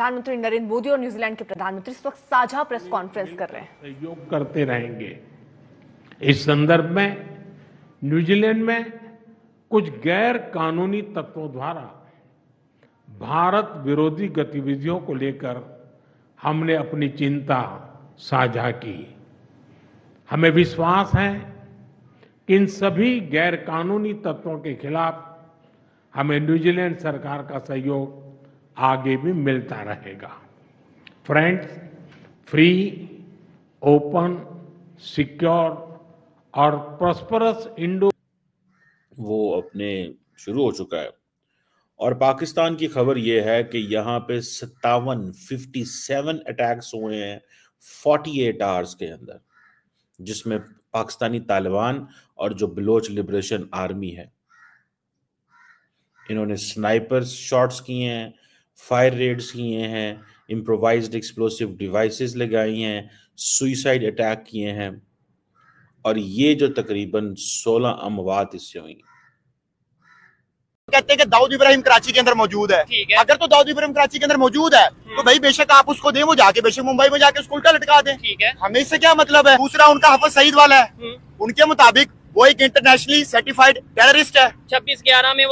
प्रधानमंत्री नरेंद्र मोदी और न्यूजीलैंड के प्रधानमंत्री इस वक्त साझा प्रेस कॉन्फ्रेंस कर रहे हैं। सहयोग करते रहेंगे। इस संदर्भ में न्यूजीलैंड में कुछ गैर कानूनी तत्वों द्वारा भारत विरोधी गतिविधियों को लेकर हमने अपनी चिंता साझा की। हमें विश्वास है कि इन सभी गैर कानूनी तत्वों के खिलाफ हमें न्यूजीलैंड सरकार का सहयोग आगे भी मिलता रहेगा। फ्रेंड्स, फ्री, ओपन, सिक्योर और प्रॉस्परस इंडो वो अपने शुरू हो चुका है। और पाकिस्तान की खबर यह है कि यहाँ पे 57 अटैक्स हुए हैं 48 आवर्स के अंदर, जिसमें पाकिस्तानी तालिबान और जो बलोच लिबरेशन आर्मी है, इन्होंने स्नाइपर शॉट्स किए हैं, फायर रेड्स किए हैं, इम्प्रोवाइज्ड एक्सप्लोसिव डिवाइसेस लगाई हैं, सुइसाइड अटैक किए हैं, और ये जो तकरीबन 16 अमवात इससे हुई। कहते हैं कि दाऊद इब्राहिम कराची के अंदर मौजूद है। अगर तो दाऊद इब्राहिम कराची के अंदर मौजूद है तो भाई बेशक आप उसको दें, वो जाके बेशक मुंबई में जाके उसको उल्टा लटका दें। ठीक है, हमें इससे क्या मतलब है। दूसरा, उनका हफज सईद वाला है, उनके मुताबिक वो एक इंटरनेशनली सर्टिफाइड टेररिस्ट है। 26/11 में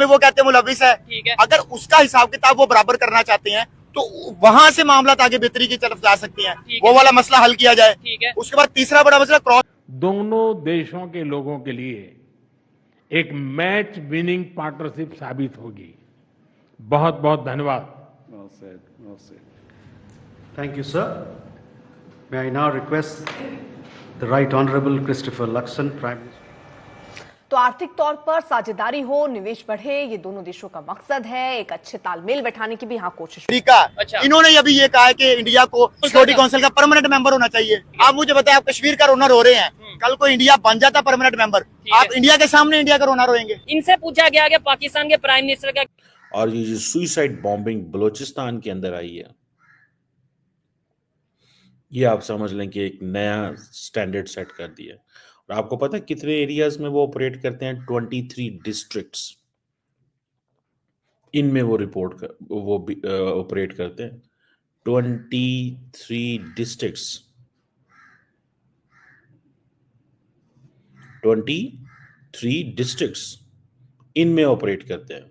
वो कहते हैं मुलविस है। अगर उसका हिसाब किताब वो बराबर करना चाहते हैं तो वहां से मामला आगे बेहतरी की तरफ जा सकते हैं, वो वाला मसला हल किया जाए। उसके बाद तीसरा बड़ा मसला क्रॉस। दोनों देशों के लोगों के लिए एक मैच विनिंग पार्टनरशिप साबित होगी। बहुत बहुत धन्यवाद। Well said, well said. Thank you, sir. May I now request the Right Honourable Christopher Luxon, Prime Minister. तो आर्थिक तौर पर साझेदारी हो, निवेश बढ़े, ये दोनों देशों का मकसद है। एक अच्छे तालमेल बैठाने की भी यहाँ कोशिश। अच्छा। इन्होंने अभी ये कहा है कि इंडिया को सिक्योरिटी काउंसिल का परमानेंट मेंबर होना चाहिए। आप मुझे बताएं, आप कश्मीर का रोना रो रहे हैं, कल को इंडिया बन जाता परमानेंट मेंबर, आप इंडिया के सामने इंडिया का रोना रोएंगे। इनसे पूछा गया कि पाकिस्तान के प्राइम मिनिस्टर का। और ये जो सुइसाइड बॉम्बिंग बलूचिस्तान के अंदर आई है, ये आप समझ लें कि एक नया स्टैंडर्ड सेट कर दिया। और आपको पता है कितने एरियाज में वो ऑपरेट करते हैं? 23 डिस्ट्रिक्ट्स, इनमें वो ऑपरेट करते हैं। 23 डिस्ट्रिक्ट्स, 23 डिस्ट्रिक्ट्स इनमें ऑपरेट करते हैं।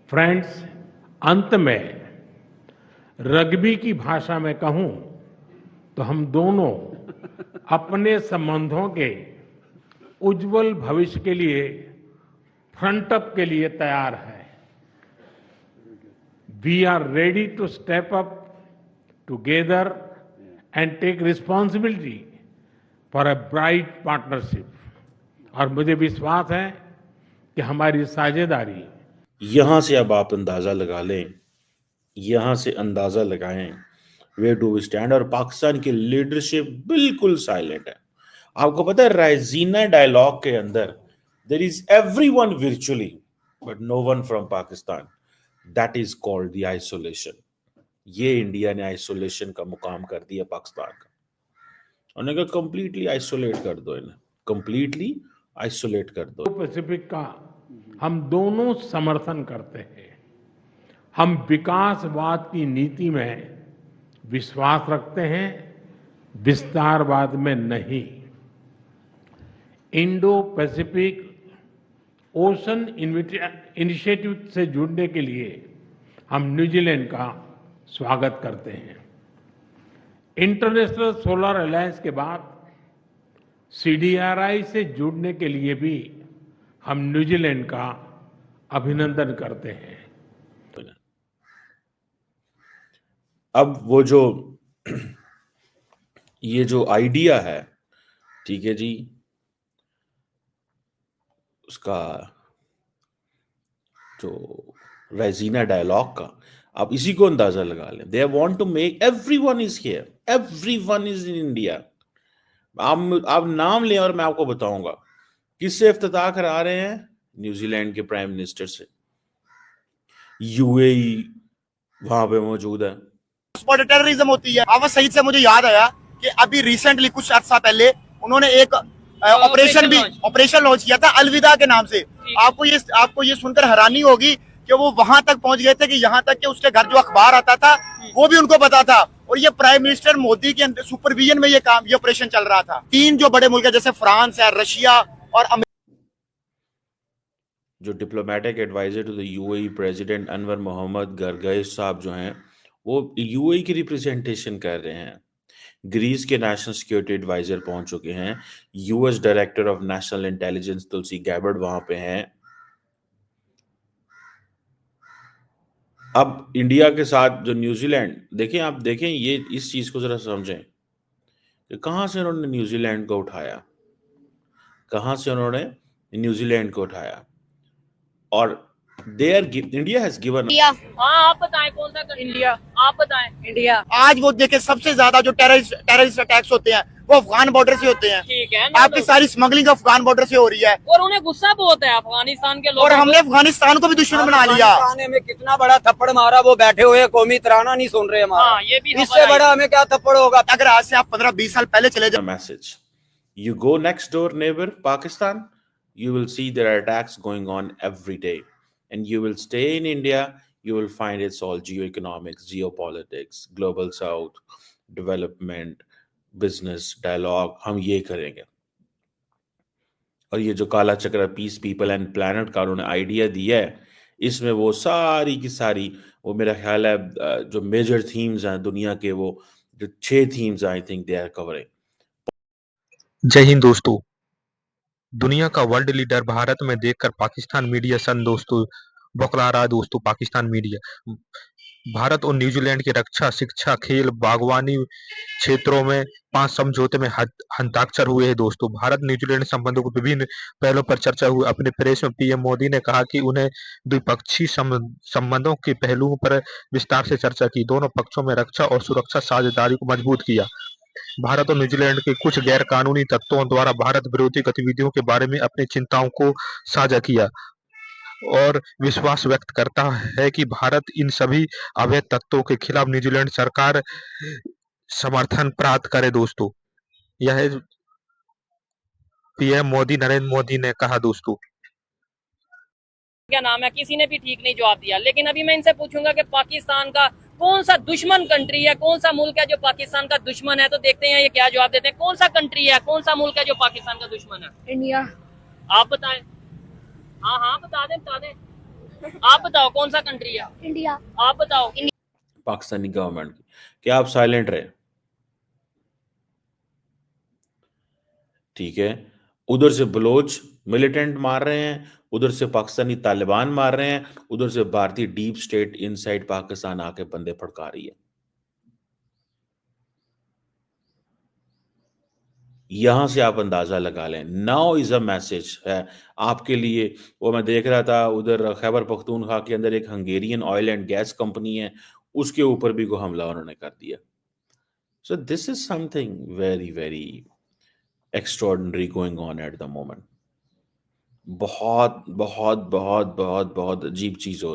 फ्रेंड्स, अंत में रग्बी की भाषा में कहूं तो हम दोनों अपने संबंधों के उज्जवल भविष्य के लिए फ्रंट अप के लिए तैयार हैं। We are ready to step up together and take responsibility for a bright partnership. और मुझे विश्वास है कि हमारी साझेदारी। यहां से अब आप अंदाजा लगा लें, यहां से अंदाजा लगाएं वे डू वी स्टैंड। और पाकिस्तान की लीडरशिप बिल्कुल साइलेंट है। आपको पता है रायजीना डायलॉग के अंदर there is everyone virtually but no one from Pakistan, that is called the isolation. ये इंडिया ने आइसोलेशन का मुकाम कर दिया पाकिस्तान का। उन्होंने कहा कंप्लीटली आइसोलेट कर दो, इन्हें कंप्लीटली आइसोलेट कर दो। पैसिफिक का हम दोनों समर्थन करते हैं। हम विकासवाद की नीति में विश्वास रखते हैं, विस्तारवाद में नहीं। इंडो पैसिफिक ओशन इनिशिएटिव से जुड़ने के लिए हम न्यूजीलैंड का स्वागत करते हैं। इंटरनेशनल सोलर अलायंस के बाद CDRI से जुड़ने के लिए भी हम न्यूजीलैंड का अभिनंदन करते हैं। अब वो जो ये जो आइडिया है, ठीक है जी, उसका जो रायजीना डायलॉग का, आप इसी को अंदाजा लगा लें। They want to make everyone is here, everyone is in India. आप नाम लें और मैं आपको बताऊंगा किससे इफ्तिताह करा रहे हैं। न्यूजीलैंड के प्राइम मिनिस्टर से, UAE वहां पे मौजूद है। टेररिज्म होती है। हफज सईद से मुझे याद आया कि अभी रिसेंटली कुछ अर्सा पहले उन्होंने एक ऑपरेशन लॉन्च किया था अलविदा के नाम से। आपको ये सुनकर हैरानी होगी कि वो वहां तक पहुंच गए थे कि यहाँ तक कि उसके घर जो अखबार आता था वो भी उनको पता था, और ये प्राइम मिनिस्टर मोदी के सुपरविजन में ये ऑपरेशन चल रहा था। 3 जो बड़े मुल्क है जैसे फ्रांस है, रशिया और अमेरिका। जो diplomatic adviser to the UAE president Anwar Mohammad Gargash साहब जो हैं वो यूएई की रिप्रेजेंटेशन कर रहे हैं। ग्रीस के नेशनल सिक्योरिटी एडवाइजर पहुंच चुके हैं। US director of national intelligence Tulsi Gabbard वहां पे हैं। अब इंडिया के साथ जो न्यूजीलैंड, आप देखें ये इस चीज को जरा समझें कि कहां से उन्होंने न्यूजीलैंड को उठाया, और इंडिया हैज गिवन। हाँ आप बताएं कौन सा इंडिया, आप बताएं इंडिया। आज वो देखे सबसे ज्यादा जो टेररिस्ट अटैक्स होते हैं वो अफगान बॉर्डर से होते हैं। ठीक है, आपकी सारी स्मगलिंग अफगान बॉर्डर से हो रही है, और उन्हें गुस्सा बहुत है अफगानिस्तान के लोगों और हमने अफगानिस्तान को भी दुश्मन बना लिया। हमें कितना बड़ा थप्पड़ मारा, वो बैठे हुए कौमी तराना नहीं सुन रहे हमारा। हाँ, ये भी इससे बड़ा हमें क्या थप्पड़ होगा। अगर आज से आप 15-20 साल पहले चले जाए। Message. You go next door neighbor Pakistan, you will see there are attacks going on every day. And you will stay in India, you will find it's all geoeconomics, geopolitics, global south, development, business, dialogue, हम ये करेंगे। और ये जो काला चक्र piece people and planet का उन्होंने आइडिया दिया है, इसमें वो सारी की सारी वो मेरा ख्याल है जो मेजर थीम्स हैं दुनिया के, वो जो 6 themes I think they are covering. जय हिंद दोस्तों। दुनिया का वर्ल्ड लीडर भारत में देखकर पाकिस्तान मीडिया दोस्तों बौखला रहा है। दोस्तों पाकिस्तान मीडिया भारत और न्यूजीलैंड की रक्षा, शिक्षा, खेल, बागवानी क्षेत्रों में 5 समझौते में हस्ताक्षर हुए हैं। दोस्तों भारत न्यूजीलैंड संबंधों को विभिन्न पहलों पर चर्चा हुई। अपने प्रेस में पीएम मोदी ने कहा कि उन्हें द्विपक्षीय संबंधों के पहलुओं पर विस्तार से चर्चा की। दोनों पक्षों में रक्षा और सुरक्षा साझेदारी को मजबूत किया। भारत और न्यूजीलैंड के कुछ गैर कानूनी तत्वों द्वारा भारत विरोधी गतिविधियों के बारे में अपनी चिंताओं को साझा किया और विश्वास व्यक्त करता है कि भारत इन सभी अवैध तत्वों के खिलाफ न्यूजीलैंड सरकार समर्थन प्राप्त करे। दोस्तों यह पीएम मोदी नरेंद्र मोदी ने कहा। दोस्तों क्या नाम है, किसी ने भी ठीक नहीं जवाब दिया। लेकिन अभी मैं इनसे पूछूंगा कि पाकिस्तान का कौन सा दुश्मन कंट्री है, कौन सा मुल्क है जो पाकिस्तान का दुश्मन है, तो देखते हैं ये क्या जवाब देते हैं। कौन सा कंट्री है, कौन सा मुल्क है जो पाकिस्तान का दुश्मन है? इंडिया। आप बताएं। हाँ बता दें। आप बताओ कौन सा कंट्री है? इंडिया। आप बताओ। पाकिस्तानी गवर्नमेंट की क्या आप साइलेंट रहे? ठीक है, उधर से बलोच मिलिटेंट मार रहे हैं, उधर से पाकिस्तानी तालिबान मार रहे हैं, उधर से भारतीय डीप स्टेट इनसाइड पाकिस्तान आके बंदे फड़का रही है। यहां से आप अंदाजा लगा लें। नाउ इज अ मैसेज है आपके लिए। वो मैं देख रहा था उधर खैबर पख्तूनख्वा के अंदर एक Hungarian oil and gas company है, उसके ऊपर भी को हमला उन्होंने कर दिया। So this is something very very extraordinary going on at the moment. बहुत बहुत बहुत बहुत बहुत अजीब चीज हो